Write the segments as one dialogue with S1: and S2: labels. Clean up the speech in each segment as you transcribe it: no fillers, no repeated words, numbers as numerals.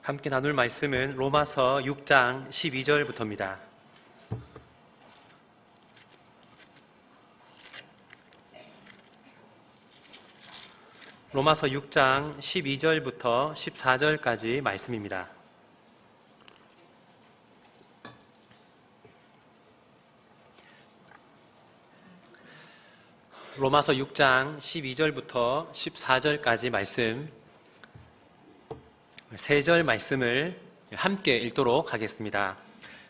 S1: 함께 나눌 말씀은 로마서 6장 12절부터입니다. 로마서 6장 12절부터 14절까지 말씀입니다. 로마서 6장 12절부터 14절까지 말씀, 세 절 말씀을 함께 읽도록 하겠습니다.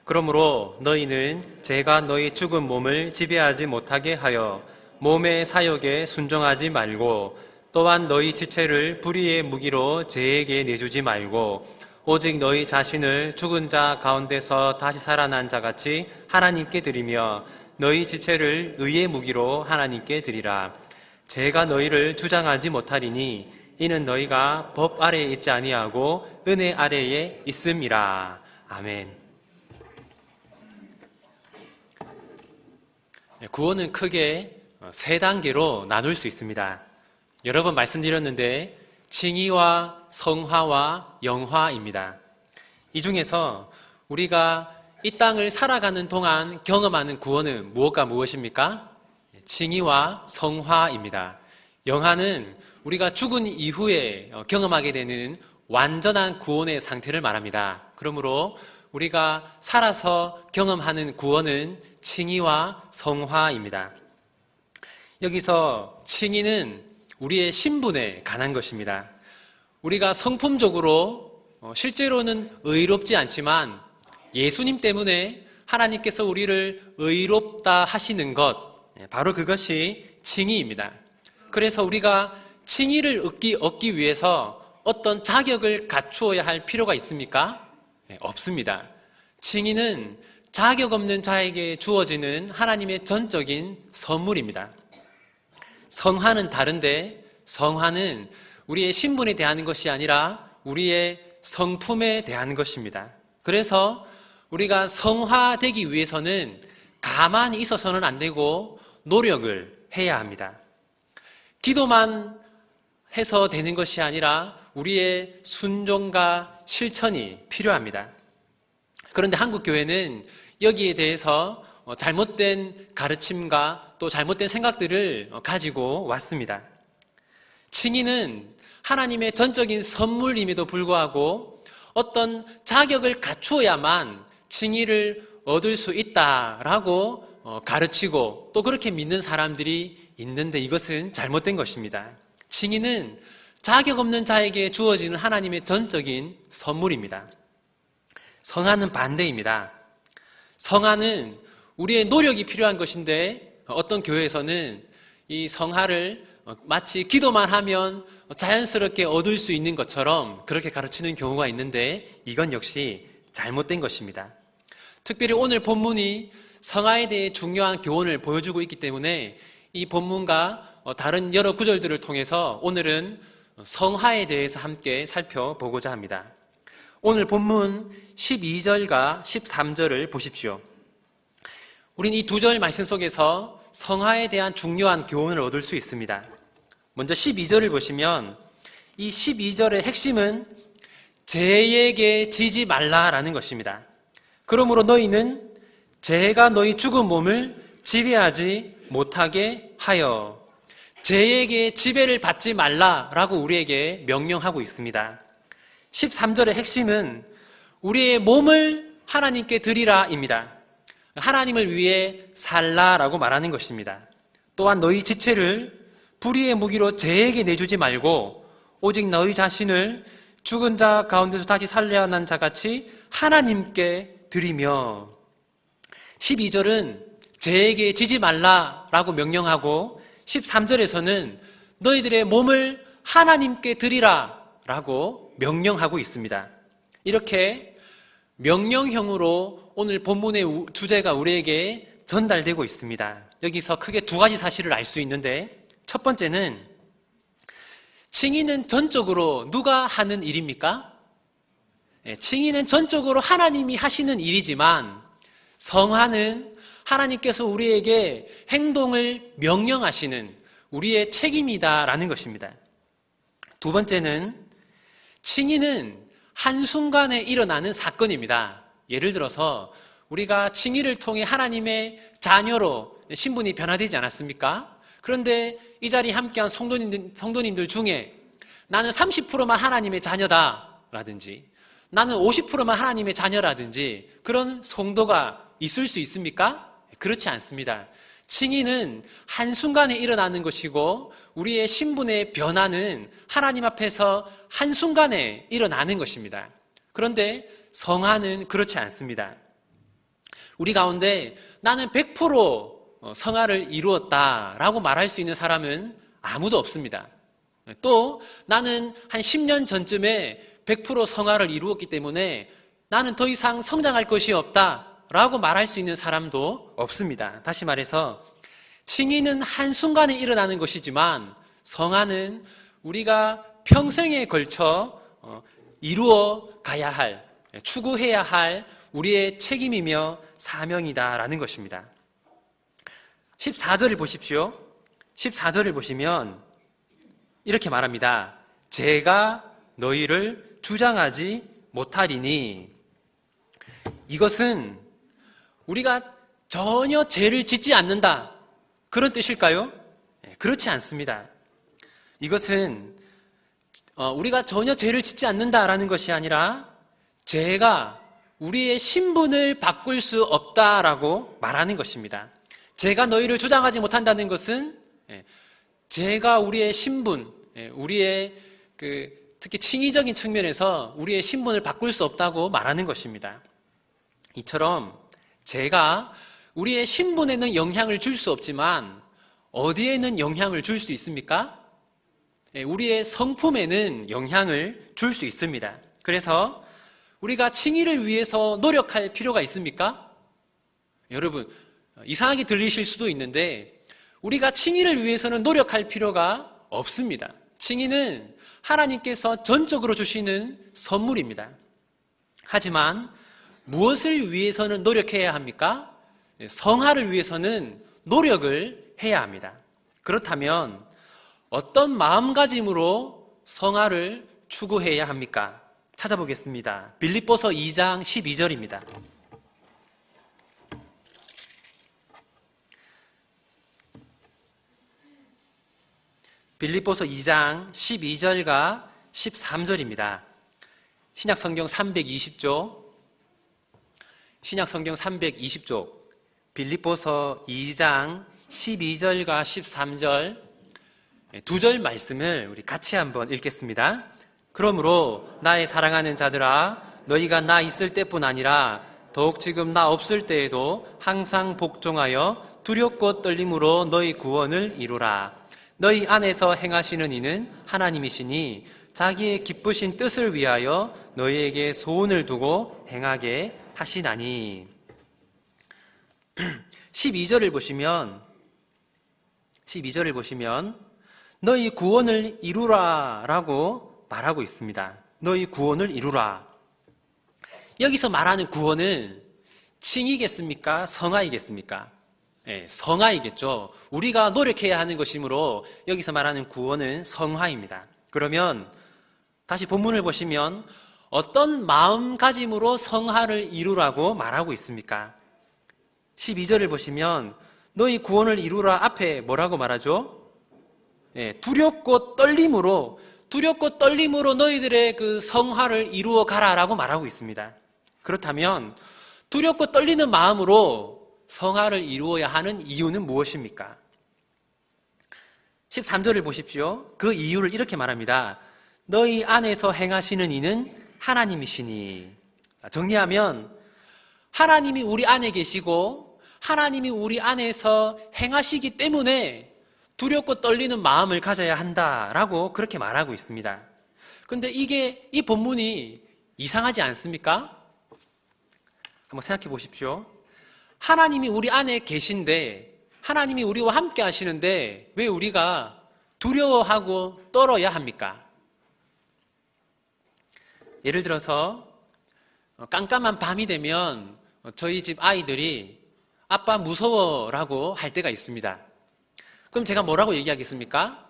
S1: 그러므로 너희는 죄가 너희 죽은 몸을 지배하지 못하게 하여 몸의 사욕에 순종하지 말고, 또한 너희 지체를 불의의 무기로 죄에게 내주지 말고, 오직 너희 자신을 죽은 자 가운데서 다시 살아난 자같이 하나님께 드리며 너희 지체를 의의 무기로 하나님께 드리라. 죄가 너희를 주장하지 못하리니 이는 너희가 법 아래에 있지 아니하고 은혜 아래에 있음이라. 아멘. 구원은 크게 세 단계로 나눌 수 있습니다. 여러 번 말씀드렸는데 칭의와 성화와 영화입니다. 이 중에서 우리가 이 땅을 살아가는 동안 경험하는 구원은 무엇과 무엇입니까? 칭의와 성화입니다. 영화는 우리가 죽은 이후에 경험하게 되는 완전한 구원의 상태를 말합니다. 그러므로 우리가 살아서 경험하는 구원은 칭의와 성화입니다. 여기서 칭의는 우리의 신분에 관한 것입니다. 우리가 성품적으로 실제로는 의롭지 않지만 예수님 때문에 하나님께서 우리를 의롭다 하시는 것, 바로 그것이 칭의입니다. 그래서 우리가 칭의를 얻기 위해서 어떤 자격을 갖추어야 할 필요가 있습니까? 없습니다. 칭의는 자격 없는 자에게 주어지는 하나님의 전적인 선물입니다. 성화는 다른데, 성화는 우리의 신분에 대한 것이 아니라 우리의 성품에 대한 것입니다. 그래서 우리가 성화되기 위해서는 가만히 있어서는 안 되고 노력을 해야 합니다. 기도만 해서 되는 것이 아니라 우리의 순종과 실천이 필요합니다. 그런데 한국교회는 여기에 대해서 잘못된 가르침과 또 잘못된 생각들을 가지고 왔습니다. 칭의는 하나님의 전적인 선물임에도 불구하고 어떤 자격을 갖추어야만 칭의를 얻을 수 있다라고 가르치고 또 그렇게 믿는 사람들이 있는데, 이것은 잘못된 것입니다. 칭의는 자격 없는 자에게 주어지는 하나님의 전적인 선물입니다. 성화는 반대입니다. 성화는 우리의 노력이 필요한 것인데, 어떤 교회에서는 이 성화를 마치 기도만 하면 자연스럽게 얻을 수 있는 것처럼 그렇게 가르치는 경우가 있는데, 이건 역시 잘못된 것입니다. 특별히 오늘 본문이 성화에 대해 중요한 교훈을 보여주고 있기 때문에 이 본문과 다른 여러 구절들을 통해서 오늘은 성화에 대해서 함께 살펴보고자 합니다. 오늘 본문 12절과 13절을 보십시오. 우린 이 두 절 말씀 속에서 성화에 대한 중요한 교훈을 얻을 수 있습니다. 먼저 12절을 보시면 이 12절의 핵심은 죄에게 지지 말라라는 것입니다. 그러므로 너희는 죄가 너희 죽은 몸을 지배하지 못하게 하여, 죄에게 지배를 받지 말라라고 우리에게 명령하고 있습니다. 13절의 핵심은 우리의 몸을 하나님께 드리라입니다. 하나님을 위해 살라라고 말하는 것입니다. 또한 너희 지체를 불의의 무기로 죄에게 내주지 말고 오직 너희 자신을 죽은 자 가운데서 다시 살려난 자같이 하나님께 드리며, 12절은 죄에게 지지 말라라고 명령하고 13절에서는 너희들의 몸을 하나님께 드리라라고 명령하고 있습니다. 이렇게 명령형으로 오늘 본문의 주제가 우리에게 전달되고 있습니다. 여기서 크게 두 가지 사실을 알 수 있는데, 첫 번째는 칭의는 전적으로 누가 하는 일입니까? 칭의는 전적으로 하나님이 하시는 일이지만 성화는 하나님께서 우리에게 행동을 명령하시는 우리의 책임이다라는 것입니다. 두 번째는 칭의는 한순간에 일어나는 사건입니다. 예를 들어서 우리가 칭의를 통해 하나님의 자녀로 신분이 변화되지 않았습니까? 그런데 이 자리에 함께한 성도님들 중에 나는 30%만 하나님의 자녀다 라든지 나는 50%만 하나님의 자녀라든지 그런 성도가 있을 수 있습니까? 그렇지 않습니다. 칭의는 한순간에 일어나는 것이고 우리의 신분의 변화는 하나님 앞에서 한순간에 일어나는 것입니다. 그런데 성화는 그렇지 않습니다. 우리 가운데 나는 100% 성화를 이루었다라고 말할 수 있는 사람은 아무도 없습니다. 또 나는 한 10년 전쯤에 100% 성화를 이루었기 때문에 나는 더 이상 성장할 것이 없다라고 말할 수 있는 사람도 없습니다. 다시 말해서 칭의는 한순간에 일어나는 것이지만 성화는 우리가 평생에 걸쳐 이루어 가야 할, 추구해야 할 우리의 책임이며 사명이다라는 것입니다. 14절을 보십시오. 14절을 보시면 이렇게 말합니다. 제가 너희를 주장하지 못하리니. 이것은 우리가 전혀 죄를 짓지 않는다 그런 뜻일까요? 그렇지 않습니다. 이것은 우리가 전혀 죄를 짓지 않는다라는 것이 아니라 죄가 우리의 신분을 바꿀 수 없다라고 말하는 것입니다. 제가 너희를 주장하지 못한다는 것은 죄가 우리의 신분, 우리의 특히 칭의적인 측면에서 우리의 신분을 바꿀 수 없다고 말하는 것입니다. 이처럼 죄가 우리의 신분에는 영향을 줄 수 없지만 어디에는 영향을 줄 수 있습니까? 우리의 성품에는 영향을 줄 수 있습니다. 그래서 우리가 칭의를 위해서 노력할 필요가 있습니까? 여러분, 이상하게 들리실 수도 있는데 우리가 칭의를 위해서는 노력할 필요가 없습니다. 칭의는 하나님께서 전적으로 주시는 선물입니다. 하지만 무엇을 위해서는 노력해야 합니까? 성화를 위해서는 노력을 해야 합니다. 그렇다면 어떤 마음가짐으로 성화를 추구해야 합니까? 찾아보겠습니다. 빌립보서 2장 12절입니다. 빌립보서 2장 12절과 13절입니다. 신약성경 320조, 신약성경 320조, 빌립보서 2장 12절과 13절 두 절 말씀을 우리 같이 한번 읽겠습니다. 그러므로 나의 사랑하는 자들아, 너희가 나 있을 때뿐 아니라 더욱 지금 나 없을 때에도 항상 복종하여 두렵고 떨림으로 너희 구원을 이루라. 너희 안에서 행하시는 이는 하나님이시니 자기의 기쁘신 뜻을 위하여 너희에게 소원을 두고 행하게 하시나니. 12절을 보시면 너희 구원을 이루라 라고 말하고 있습니다. 너희 구원을 이루라. 여기서 말하는 구원은 칭이겠습니까? 성화이겠습니까? 성화이겠죠. 우리가 노력해야 하는 것이므로 여기서 말하는 구원은 성화입니다. 그러면 다시 본문을 보시면 어떤 마음가짐으로 성화를 이루라고 말하고 있습니까? 12절을 보시면 너희 구원을 이루라 앞에 뭐라고 말하죠? 두렵고 떨림으로 너희들의 그 성화를 이루어 가라라고 말하고 있습니다. 그렇다면 두렵고 떨리는 마음으로 성화를 이루어야 하는 이유는 무엇입니까? 13절을 보십시오. 그 이유를 이렇게 말합니다. 너희 안에서 행하시는 이는 하나님이시니. 정리하면 하나님이 우리 안에 계시고 하나님이 우리 안에서 행하시기 때문에 두렵고 떨리는 마음을 가져야 한다라고 그렇게 말하고 있습니다. 그런데 이 본문이 이상하지 않습니까? 한번 생각해 보십시오. 하나님이 우리 안에 계신데 하나님이 우리와 함께 하시는데 왜 우리가 두려워하고 떨어야 합니까? 예를 들어서 깜깜한 밤이 되면 저희 집 아이들이 아빠 무서워라고 할 때가 있습니다. 그럼 제가 뭐라고 얘기하겠습니까?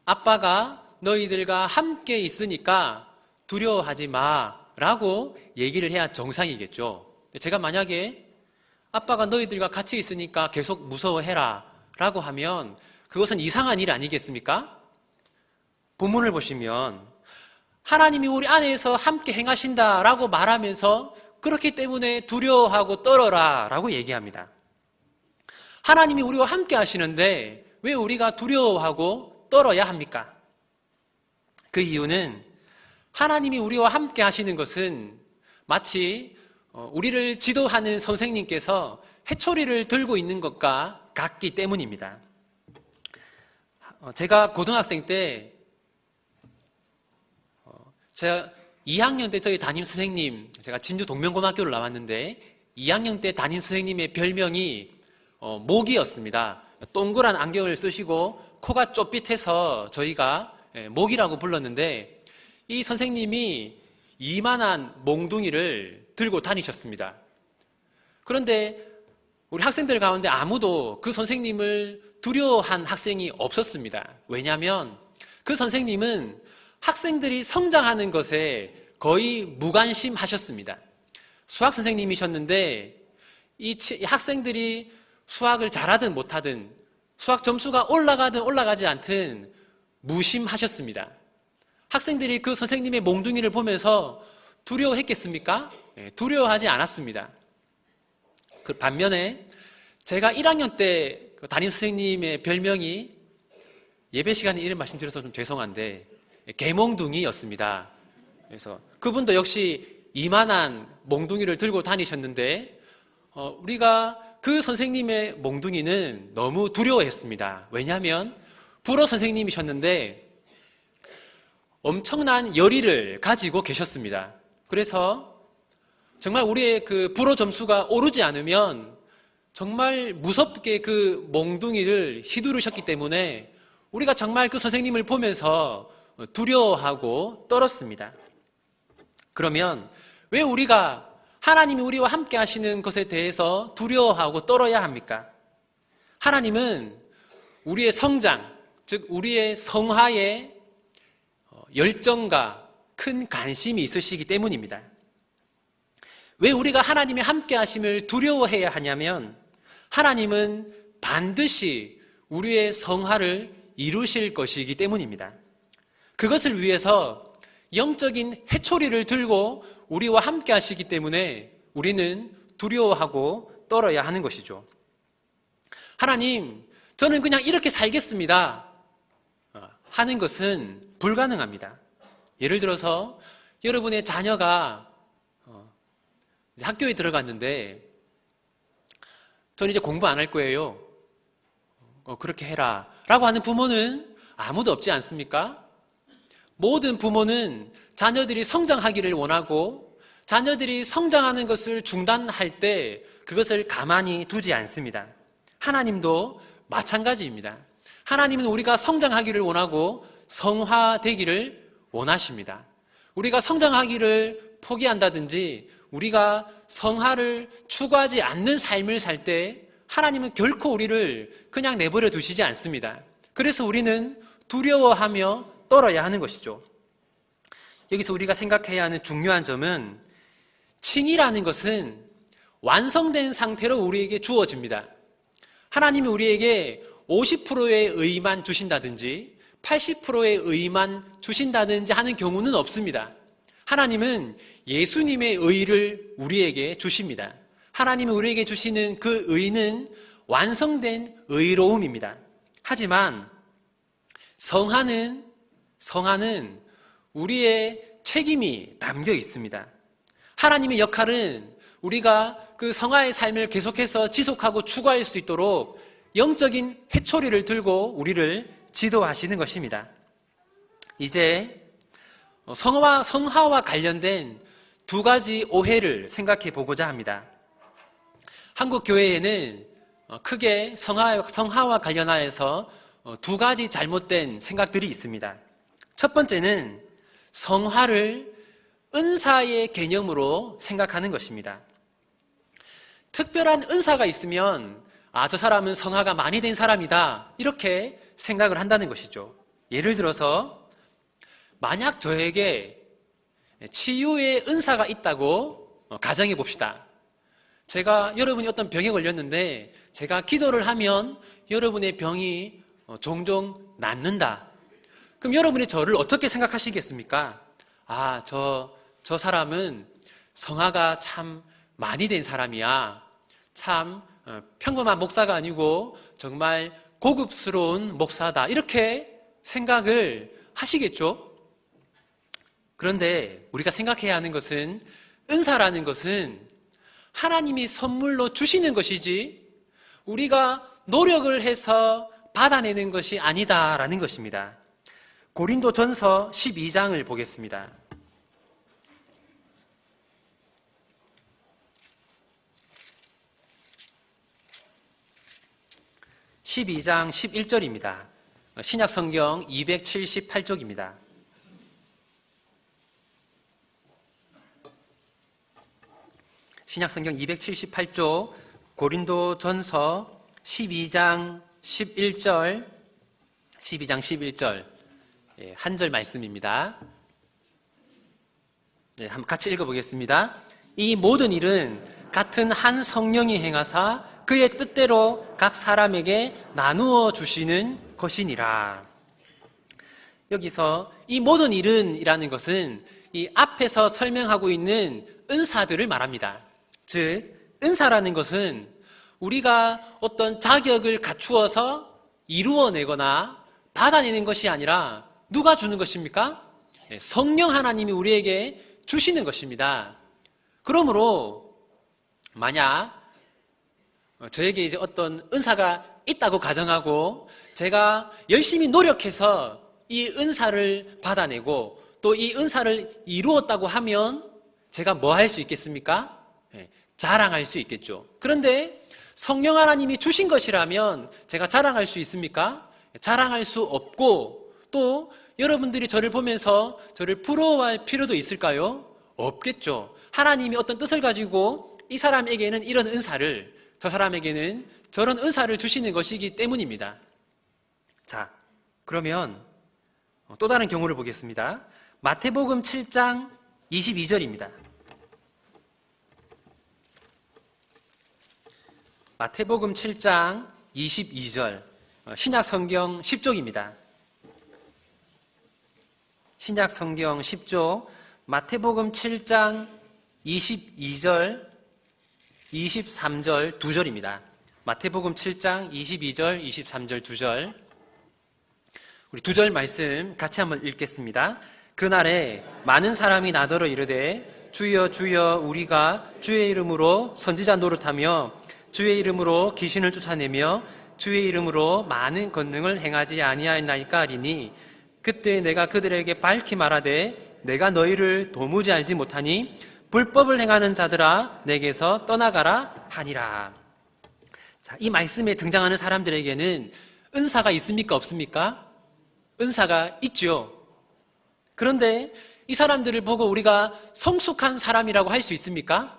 S1: 아빠가 너희들과 함께 있으니까 두려워하지 마 라고 얘기를 해야 정상이겠죠. 제가 만약에 아빠가 너희들과 같이 있으니까 계속 무서워해라 라고 하면 그것은 이상한 일 아니겠습니까? 본문을 보시면 하나님이 우리 안에서 함께 행하신다 라고 말하면서 그렇기 때문에 두려워하고 떨어라 라고 얘기합니다. 하나님이 우리와 함께 하시는데 왜 우리가 두려워하고 떨어야 합니까? 그 이유는 하나님이 우리와 함께 하시는 것은 마치 우리를 지도하는 선생님께서 해초리를 들고 있는 것과 같기 때문입니다. 제가 고등학생 때 제가 2학년 때 저희 담임 선생님, 제가 진주 동명고등학교를 나왔는데 2학년 때 담임 선생님의 별명이 모기였습니다. 동그란 안경을 쓰시고 코가 쪼삣해서 저희가 모기라고 불렀는데 이 선생님이 이만한 몽둥이를 들고 다니셨습니다. 그런데 우리 학생들 가운데 아무도 그 선생님을 두려워한 학생이 없었습니다. 왜냐하면 그 선생님은 학생들이 성장하는 것에 거의 무관심하셨습니다. 수학 선생님이셨는데 이 학생들이 수학을 잘하든 못하든 수학 점수가 올라가든 올라가지 않든 무심하셨습니다. 학생들이 그 선생님의 몽둥이를 보면서 두려워했겠습니까? 두려워하지 않았습니다. 그 반면에 제가 1학년 때 담임 선생님의 별명이 예배 시간에 이름 말씀드려서 좀 죄송한데 개몽둥이였습니다. 그래서 그분도 역시 이만한 몽둥이를 들고 다니셨는데 우리가 그 선생님의 몽둥이는 너무 두려워했습니다. 왜냐하면 불어 선생님이셨는데 엄청난 열의를 가지고 계셨습니다. 그래서 정말 우리의 그 불어 점수가 오르지 않으면 정말 무섭게 그 몽둥이를 휘두르셨기 때문에 우리가 정말 그 선생님을 보면서 두려워하고 떨었습니다. 그러면 왜 우리가 하나님이 우리와 함께 하시는 것에 대해서 두려워하고 떨어야 합니까? 하나님은 우리의 성장, 즉 우리의 성화에 열정과 큰 관심이 있으시기 때문입니다. 왜 우리가 하나님의 함께 하심을 두려워해야 하냐면 하나님은 반드시 우리의 성화를 이루실 것이기 때문입니다. 그것을 위해서 영적인 해초리를 들고 우리와 함께 하시기 때문에 우리는 두려워하고 떨어야 하는 것이죠. 하나님, 저는 그냥 이렇게 살겠습니다 하는 것은 불가능합니다. 예를 들어서 여러분의 자녀가 학교에 들어갔는데 저는 이제 공부 안 할 거예요. 그렇게 해라 라고 하는 부모는 아무도 없지 않습니까? 모든 부모는 자녀들이 성장하기를 원하고 자녀들이 성장하는 것을 중단할 때 그것을 가만히 두지 않습니다. 하나님도 마찬가지입니다. 하나님은 우리가 성장하기를 원하고 성화되기를 원하십니다. 우리가 성장하기를 포기한다든지 우리가 성화를 추구하지 않는 삶을 살 때 하나님은 결코 우리를 그냥 내버려 두시지 않습니다. 그래서 우리는 두려워하며 떨어야 하는 것이죠. 여기서 우리가 생각해야 하는 중요한 점은 칭이라는 것은 완성된 상태로 우리에게 주어집니다. 하나님이 우리에게 50%의 의만 주신다든지 80%의 의만 주신다든지 하는 경우는 없습니다. 하나님은 예수님의 의를 우리에게 주십니다. 하나님이 우리에게 주시는 그 의는 완성된 의로움입니다. 하지만 성화는 우리의 책임이 담겨 있습니다. 하나님의 역할은 우리가 그 성화의 삶을 계속해서 지속하고 추구할 수 있도록 영적인 해초리를 들고 우리를 지도하시는 것입니다. 이제 성화와 관련된 두 가지 오해를 생각해 보고자 합니다. 한국 교회에는 크게 성화와 관련하여서 두 가지 잘못된 생각들이 있습니다. 첫 번째는 성화를 은사의 개념으로 생각하는 것입니다. 특별한 은사가 있으면 저 사람은 성화가 많이 된 사람이다 이렇게 생각을 한다는 것이죠. 예를 들어서 만약 저에게 치유의 은사가 있다고 가정해 봅시다. 제가 여러분이 어떤 병에 걸렸는데 제가 기도를 하면 여러분의 병이 종종 낫는다. 그럼 여러분이 저를 어떻게 생각하시겠습니까? 아, 저 사람은 성화가 참 많이 된 사람이야. 참 평범한 목사가 아니고 정말 고급스러운 목사다. 이렇게 생각을 하시겠죠? 그런데 우리가 생각해야 하는 것은 은사라는 것은 하나님이 선물로 주시는 것이지 우리가 노력을 해서 받아내는 것이 아니다라는 것입니다. 고린도전서 12장을 보겠습니다. 12장 11절입니다. 신약성경 278쪽입니다. 신약성경 278쪽 고린도전서 12장 11절 한 절 말씀입니다. 한번 같이 읽어보겠습니다. 이 모든 일은 같은 한 성령이 행하사 그의 뜻대로 각 사람에게 나누어 주시는 것이니라. 여기서 이 모든 일은 이라는 것은 이 앞에서 설명하고 있는 은사들을 말합니다. 즉 은사라는 것은 우리가 어떤 자격을 갖추어서 이루어내거나 받아내는 것이 아니라 누가 주는 것입니까? 성령 하나님이 우리에게 주시는 것입니다. 그러므로 만약 저에게 이제 어떤 은사가 있다고 가정하고 제가 열심히 노력해서 이 은사를 받아내고 또 이 은사를 이루었다고 하면 제가 뭐 할 수 있겠습니까? 자랑할 수 있겠죠. 그런데 성령 하나님이 주신 것이라면 제가 자랑할 수 있습니까? 자랑할 수 없고 또 여러분들이 저를 보면서 저를 부러워할 필요도 있을까요? 없겠죠. 하나님이 어떤 뜻을 가지고 이 사람에게는 이런 은사를 저 사람에게는 저런 은사를 주시는 것이기 때문입니다. 자, 그러면 또 다른 경우를 보겠습니다. 마태복음 7장 22절입니다. 마태복음 7장 22절 신약성경 10쪽입니다. 신약성경 10쪽 마태복음 7장 22절 23절 2절입니다. 마태복음 7장 22절 23절 2절 우리 2절 말씀 같이 한번 읽겠습니다. 그날에 많은 사람이 나더러 이르되 주여 주여 우리가 주의 이름으로 선지자 노릇하며 주의 이름으로 귀신을 쫓아내며 주의 이름으로 많은 권능을 행하지 아니하였나이까 하리니 그때 내가 그들에게 밝히 말하되 내가 너희를 도무지 알지 못하니 불법을 행하는 자들아 내게서 떠나가라 하니라. 자, 이 말씀에 등장하는 사람들에게는 은사가 있습니까 없습니까? 은사가 있죠. 그런데 이 사람들을 보고 우리가 성숙한 사람이라고 할 수 있습니까?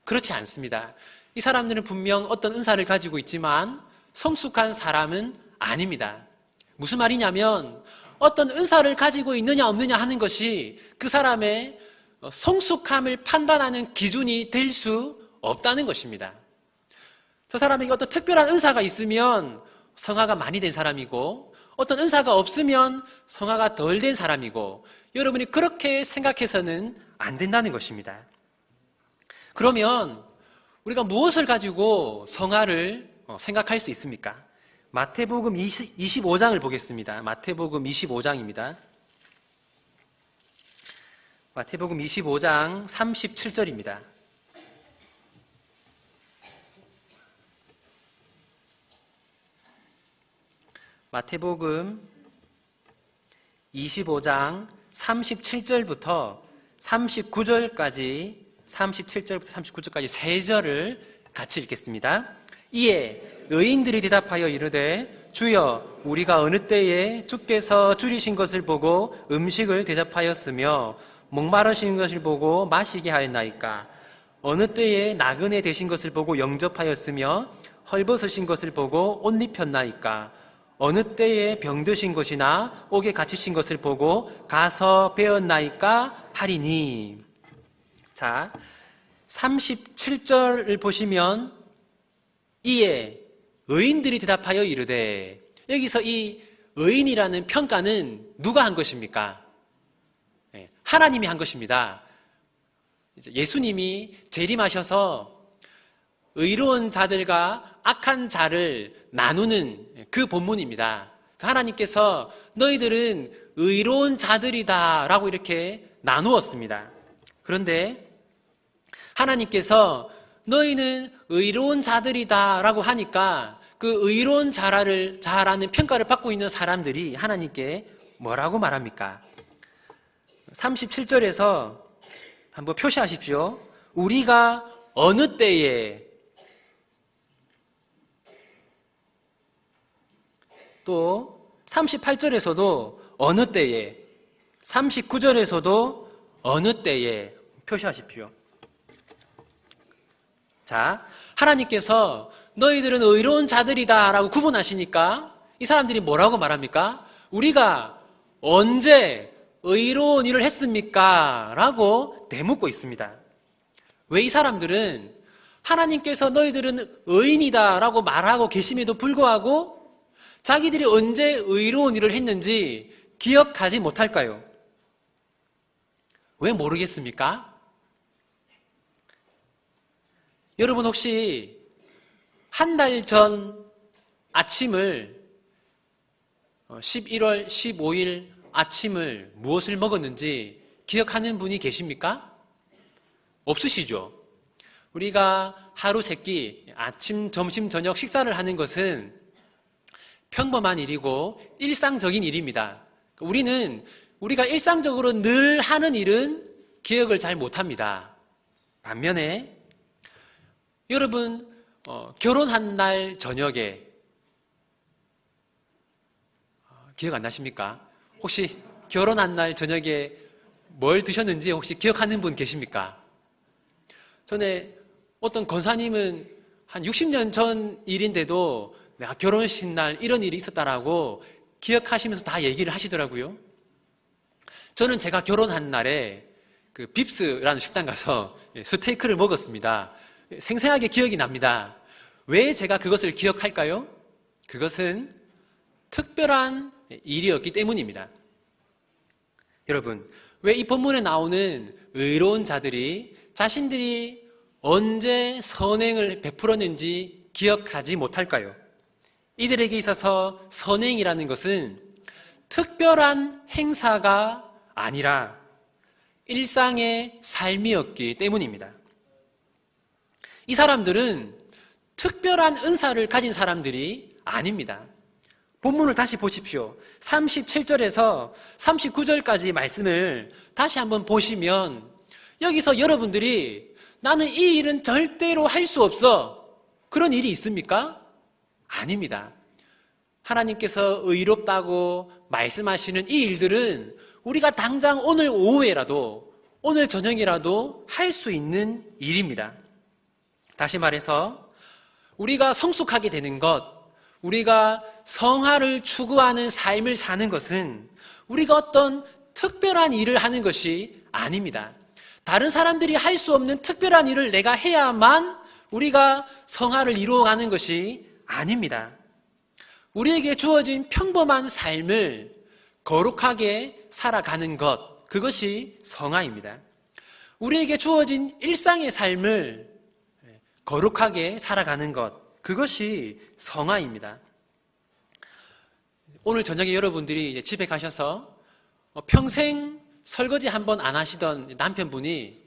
S1: 그렇지 않습니다. 이 사람들은 분명 어떤 은사를 가지고 있지만 성숙한 사람은 아닙니다. 무슨 말이냐면 어떤 은사를 가지고 있느냐 없느냐 하는 것이 그 사람의 성숙함을 판단하는 기준이 될 수 없다는 것입니다. 저 사람에게 어떤 특별한 은사가 있으면 성화가 많이 된 사람이고 어떤 은사가 없으면 성화가 덜 된 사람이고 여러분이 그렇게 생각해서는 안 된다는 것입니다. 그러면 우리가 무엇을 가지고 성화를 생각할 수 있습니까? 마태복음 25장을 보겠습니다. 마태복음 25장입니다. 마태복음 25장 37절입니다. 마태복음 25장 37절부터 39절까지 37절부터 39절까지 세 절을 같이 읽겠습니다. 이에 의인들이 대답하여 이르되 주여 우리가 어느 때에 주께서 줄이신 것을 보고 음식을 대접하였으며 목마르신 것을 보고 마시게 하였나이까? 어느 때에 나그네 되신 것을 보고 영접하였으며 헐벗으신 것을 보고 옷 입혔나이까? 어느 때에 병드신 것이나 옥에 갇히신 것을 보고 가서 배웠나이까? 하리니. 자, 37절을 보시면 이에 의인들이 대답하여 이르되, 여기서 이 의인이라는 평가는 누가 한 것입니까? 하나님이 한 것입니다. 예수님이 재림하셔서 의로운 자들과 악한 자를 나누는 그 본문입니다. 하나님께서 너희들은 의로운 자들이다 라고 이렇게 나누었습니다. 그런데 하나님께서 너희는 의로운 자들이다 라고 하니까 그 의로운 자라는 평가를 받고 있는 사람들이 하나님께 뭐라고 말합니까? 37절에서 한번 표시하십시오. 우리가 어느 때에, 또 38절에서도 어느 때에, 39절에서도 어느 때에 표시하십시오. 자, 하나님께서 너희들은 의로운 자들이다 라고 구분하시니까 이 사람들이 뭐라고 말합니까? 우리가 언제 의로운 일을 했습니까? 라고 되묻고 있습니다. 왜 이 사람들은 하나님께서 너희들은 의인이다 라고 말하고 계심에도 불구하고 자기들이 언제 의로운 일을 했는지 기억하지 못할까요? 왜 모르겠습니까? 여러분 혹시 한 달 전 아침을 11월 15일 아침을 무엇을 먹었는지 기억하는 분이 계십니까? 없으시죠? 우리가 하루 세끼 아침, 점심, 저녁 식사를 하는 것은 평범한 일이고 일상적인 일입니다. 우리가 일상적으로 늘 하는 일은 기억을 잘 못합니다. 반면에 여러분 결혼한 날 저녁에 기억 안 나십니까? 혹시 결혼한 날 저녁에 뭘 드셨는지 혹시 기억하는 분 계십니까? 전에 어떤 권사님은 한 60년 전 일인데도 내가 결혼식 날 이런 일이 있었다라고 기억하시면서 다 얘기를 하시더라고요. 저는 제가 결혼한 날에 그 빕스라는 식당 가서 스테이크를 먹었습니다. 생생하게 기억이 납니다. 왜 제가 그것을 기억할까요? 그것은 특별한 일이었기 때문입니다. 여러분, 왜 이 본문에 나오는 의로운 자들이 자신들이 언제 선행을 베풀었는지 기억하지 못할까요? 이들에게 있어서 선행이라는 것은 특별한 행사가 아니라 일상의 삶이었기 때문입니다. 이 사람들은 특별한 은사를 가진 사람들이 아닙니다. 본문을 다시 보십시오. 37절에서 39절까지 말씀을 다시 한번 보시면 여기서 여러분들이 나는 이 일은 절대로 할 수 없어, 그런 일이 있습니까? 아닙니다. 하나님께서 의롭다고 말씀하시는 이 일들은 우리가 당장 오늘 오후에라도, 오늘 저녁이라도 할 수 있는 일입니다. 다시 말해서 우리가 성숙하게 되는 것, 우리가 성화를 추구하는 삶을 사는 것은 우리가 어떤 특별한 일을 하는 것이 아닙니다. 다른 사람들이 할 수 없는 특별한 일을 내가 해야만 우리가 성화를 이루어가는 것이 아닙니다. 우리에게 주어진 평범한 삶을 거룩하게 살아가는 것, 그것이 성화입니다. 우리에게 주어진 일상의 삶을 거룩하게 살아가는 것, 그것이 성화입니다. 오늘 저녁에 여러분들이 이제 집에 가셔서 평생 설거지 한 번 안 하시던 남편분이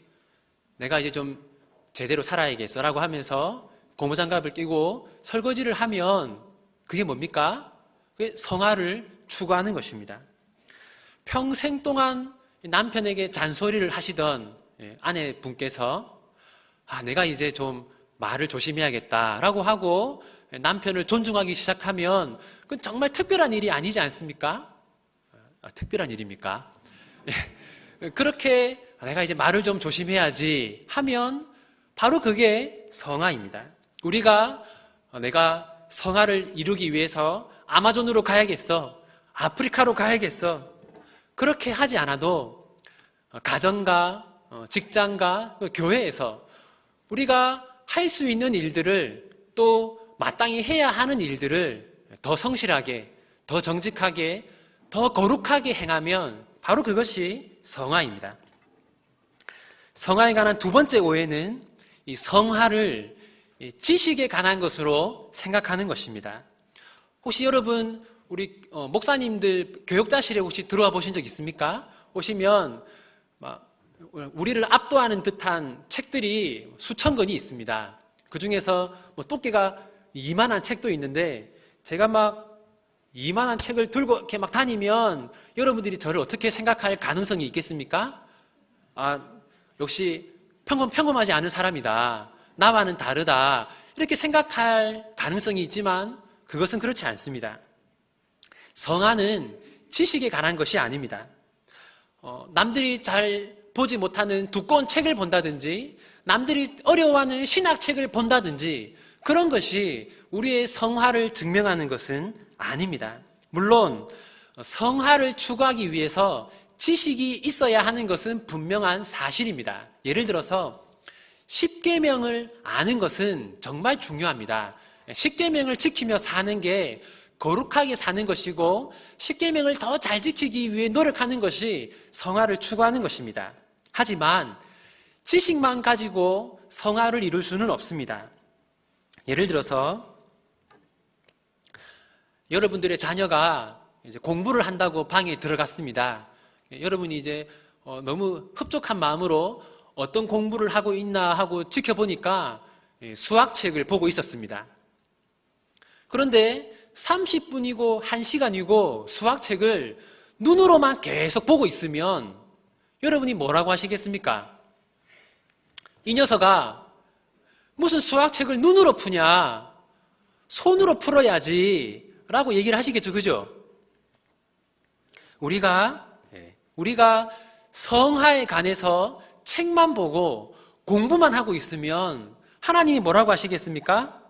S1: 내가 이제 좀 제대로 살아야겠어 라고 하면서 고무장갑을 끼고 설거지를 하면 그게 뭡니까? 그게 성화를 추구하는 것입니다. 평생 동안 남편에게 잔소리를 하시던 아내분께서 내가 이제 좀 말을 조심해야겠다라고 하고 남편을 존중하기 시작하면 그건 정말 특별한 일이 아니지 않습니까? 특별한 일입니까? 그렇게 내가 이제 말을 좀 조심해야지 하면 바로 그게 성화입니다. 내가 성화를 이루기 위해서 아마존으로 가야겠어, 아프리카로 가야겠어, 그렇게 하지 않아도 가정과 직장과 교회에서 우리가 할 수 있는 일들을 또 마땅히 해야 하는 일들을 더 성실하게, 더 정직하게, 더 거룩하게 행하면 바로 그것이 성화입니다. 성화에 관한 두 번째 오해는 이 성화를 지식에 관한 것으로 생각하는 것입니다. 혹시 여러분 우리 목사님들 교역자실에 혹시 들어와 보신 적 있습니까? 오시면 우리를 압도하는 듯한 책들이 수천 권이 있습니다. 그 중에서 두께가 이만한 책도 있는데 제가 이만한 책을 들고 이렇게 다니면 여러분들이 저를 어떻게 생각할 가능성이 있겠습니까? 역시 평범하지 않은 사람이다. 나와는 다르다. 이렇게 생각할 가능성이 있지만 그것은 그렇지 않습니다. 성화는 지식에 관한 것이 아닙니다. 남들이 잘 보지 못하는 두꺼운 책을 본다든지 남들이 어려워하는 신학책을 본다든지 그런 것이 우리의 성화를 증명하는 것은 아닙니다. 물론 성화를 추구하기 위해서 지식이 있어야 하는 것은 분명한 사실입니다. 예를 들어서 십계명을 아는 것은 정말 중요합니다. 십계명을 지키며 사는 게 거룩하게 사는 것이고 십계명을 더 잘 지키기 위해 노력하는 것이 성화를 추구하는 것입니다. 하지만 지식만 가지고 성화를 이룰 수는 없습니다. 예를 들어서 여러분들의 자녀가 이제 공부를 한다고 방에 들어갔습니다. 여러분이 이제 너무 흡족한 마음으로 어떤 공부를 하고 있나 하고 지켜보니까 수학책을 보고 있었습니다. 그런데 30분이고 1시간이고 수학책을 눈으로만 계속 보고 있으면 여러분이 뭐라고 하시겠습니까? 이 녀석아, 무슨 수학책을 눈으로 푸냐? 손으로 풀어야지 라고 얘기를 하시겠죠, 그죠? 우리가 성화에 관해서 책만 보고 공부만 하고 있으면 하나님이 뭐라고 하시겠습니까?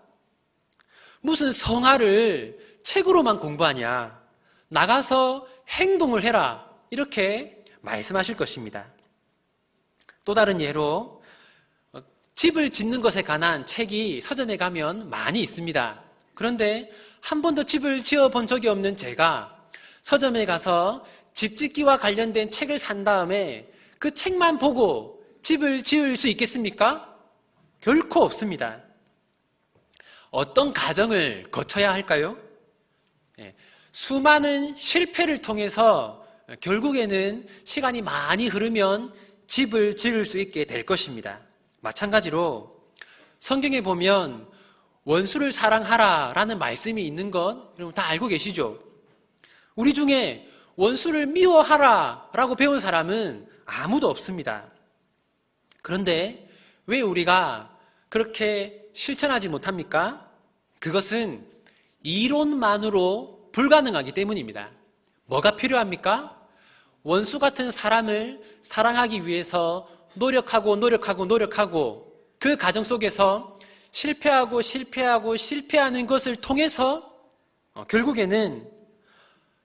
S1: 무슨 성화를 책으로만 공부하냐? 나가서 행동을 해라. 이렇게 말씀하실 것입니다. 또 다른 예로 집을 짓는 것에 관한 책이 서점에 가면 많이 있습니다. 그런데 한 번도 집을 지어본 적이 없는 제가 서점에 가서 집 짓기와 관련된 책을 산 다음에 그 책만 보고 집을 지을 수 있겠습니까? 결코 없습니다. 어떤 과정을 거쳐야 할까요? 수많은 실패를 통해서 결국에는 시간이 많이 흐르면 집을 지을 수 있게 될 것입니다. 마찬가지로 성경에 보면 원수를 사랑하라 라는 말씀이 있는 것 여러분 다 알고 계시죠? 우리 중에 원수를 미워하라 라고 배운 사람은 아무도 없습니다. 그런데 왜 우리가 그렇게 실천하지 못합니까? 그것은 이론만으로 불가능하기 때문입니다. 뭐가 필요합니까? 원수 같은 사람을 사랑하기 위해서 노력하고 그 과정 속에서 실패하는 것을 통해서 결국에는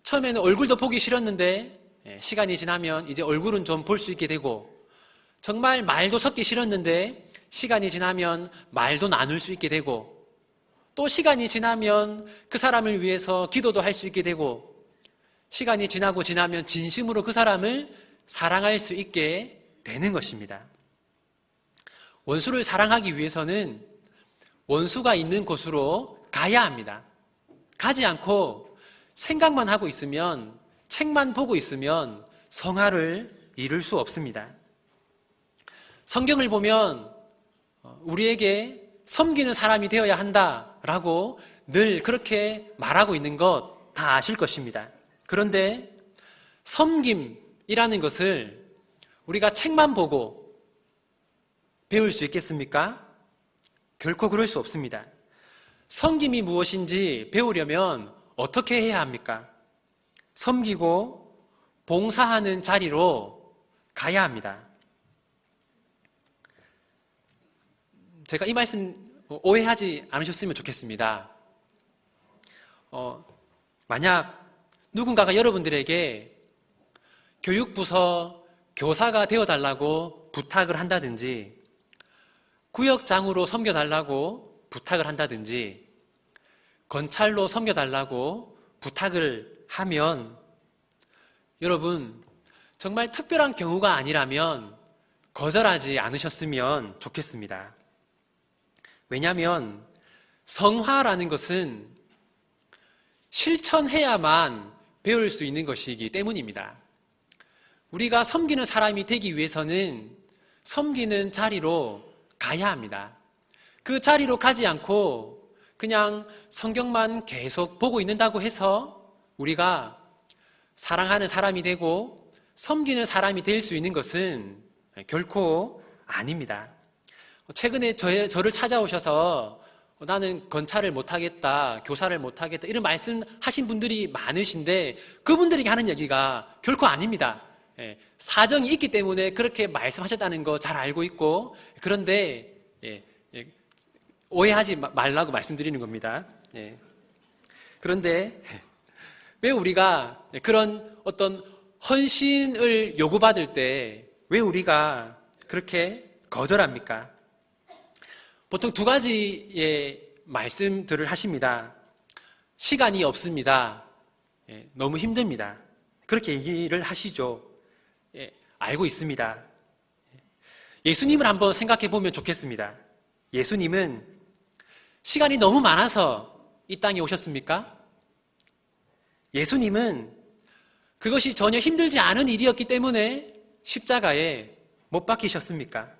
S1: 처음에는 얼굴도 보기 싫었는데 시간이 지나면 이제 얼굴은 좀 볼 수 있게 되고 정말 말도 섞기 싫었는데 시간이 지나면 말도 나눌 수 있게 되고 또 시간이 지나면 그 사람을 위해서 기도도 할 수 있게 되고 시간이 지나면 진심으로 그 사람을 사랑할 수 있게 되는 것입니다. 원수를 사랑하기 위해서는 원수가 있는 곳으로 가야 합니다. 가지 않고 생각만 하고 있으면 책만 보고 있으면 성화를 이룰 수 없습니다. 성경을 보면 우리에게 섬기는 사람이 되어야 한다라고 늘 그렇게 말하고 있는 것 다 아실 것입니다. 그런데 섬김이라는 것을 우리가 책만 보고 배울 수 있겠습니까? 결코 그럴 수 없습니다. 섬김이 무엇인지 배우려면 어떻게 해야 합니까? 섬기고 봉사하는 자리로 가야 합니다. 제가 이 말씀 오해하지 않으셨으면 좋겠습니다. 만약 누군가가 여러분들에게 교육부서, 교사가 되어달라고 부탁을 한다든지, 구역장으로 섬겨달라고 부탁을 한다든지, 건찰로 섬겨달라고 부탁을 하면 여러분 정말 특별한 경우가 아니라면 거절하지 않으셨으면 좋겠습니다. 왜냐하면 성화라는 것은 실천해야만 배울 수 있는 것이기 때문입니다. 우리가 섬기는 사람이 되기 위해서는 섬기는 자리로 가야 합니다. 그 자리로 가지 않고 그냥 성경만 계속 보고 있는다고 해서 우리가 사랑하는 사람이 되고 섬기는 사람이 될 수 있는 것은 결코 아닙니다. 최근에 저를 찾아오셔서 나는 건찰을 못하겠다, 교사를 못하겠다 이런 말씀하신 분들이 많으신데 그분들에게 하는 얘기가 결코 아닙니다. 사정이 있기 때문에 그렇게 말씀하셨다는 거 잘 알고 있고, 그런데 오해하지 말라고 말씀드리는 겁니다. 그런데 왜 우리가 그런 어떤 헌신을 요구받을 때 왜 우리가 그렇게 거절합니까? 보통 두 가지의 말씀들을 하십니다. 시간이 없습니다. 너무 힘듭니다. 그렇게 얘기를 하시죠. 알고 있습니다. 예수님을 한번 생각해 보면 좋겠습니다. 예수님은 시간이 너무 많아서 이 땅에 오셨습니까? 예수님은 그것이 전혀 힘들지 않은 일이었기 때문에 십자가에 못 박히셨습니까?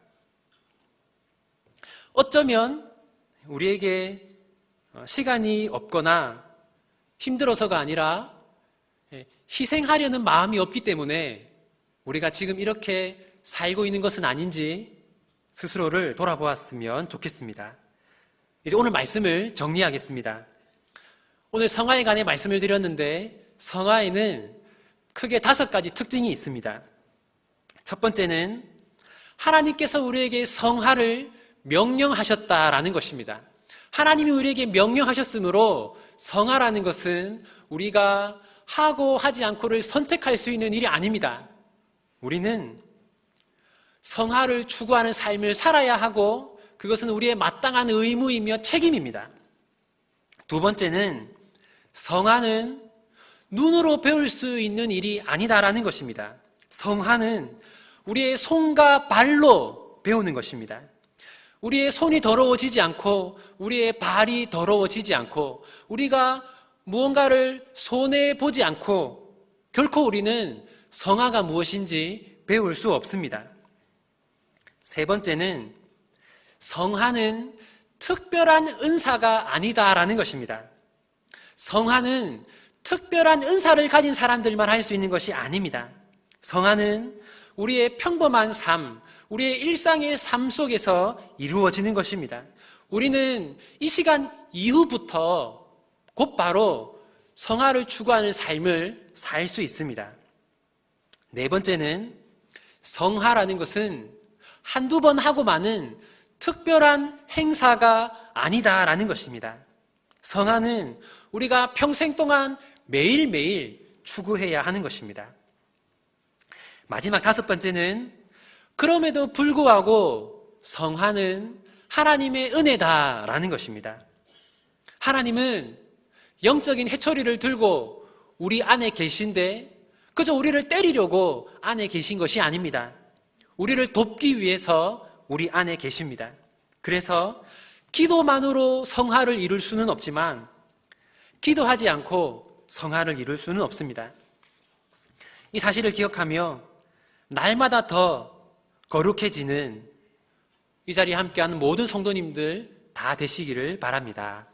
S1: 어쩌면 우리에게 시간이 없거나 힘들어서가 아니라 희생하려는 마음이 없기 때문에 우리가 지금 이렇게 살고 있는 것은 아닌지 스스로를 돌아보았으면 좋겠습니다. 이제 오늘 말씀을 정리하겠습니다. 오늘 성화에 관해 말씀을 드렸는데 성화에는 크게 5가지 특징이 있습니다. 첫 번째는 하나님께서 우리에게 성화를 명령하셨다라는 것입니다. 하나님이 우리에게 명령하셨으므로 성화라는 것은 우리가 하고 하지 않고를 선택할 수 있는 일이 아닙니다. 우리는 성화를 추구하는 삶을 살아야 하고 그것은 우리의 마땅한 의무이며 책임입니다. 두 번째는 성화는 눈으로 배울 수 있는 일이 아니다라는 것입니다. 성화는 우리의 손과 발로 배우는 것입니다. 우리의 손이 더러워지지 않고 우리의 발이 더러워지지 않고 우리가 무언가를 손해보지 않고 결코 우리는 성화가 무엇인지 배울 수 없습니다. 세 번째는 성화는 특별한 은사가 아니다라는 것입니다. 성화는 특별한 은사를 가진 사람들만 할 수 있는 것이 아닙니다. 성화는 우리의 평범한 삶, 우리의 일상의 삶 속에서 이루어지는 것입니다. 우리는 이 시간 이후부터 곧바로 성화를 추구하는 삶을 살 수 있습니다. 네 번째는 성화라는 것은 한두 번 하고 마는 특별한 행사가 아니다라는 것입니다. 성화는 우리가 평생 동안 매일매일 추구해야 하는 것입니다. 마지막 5번째는 그럼에도 불구하고 성화는 하나님의 은혜다라는 것입니다. 하나님은 영적인 해초리를 들고 우리 안에 계신데 그저 우리를 때리려고 안에 계신 것이 아닙니다. 우리를 돕기 위해서 우리 안에 계십니다. 그래서 기도만으로 성화를 이룰 수는 없지만 기도하지 않고 성화를 이룰 수는 없습니다. 이 사실을 기억하며 날마다 더 거룩해지는 이 자리에 함께하는 모든 성도님들 다 되시기를 바랍니다.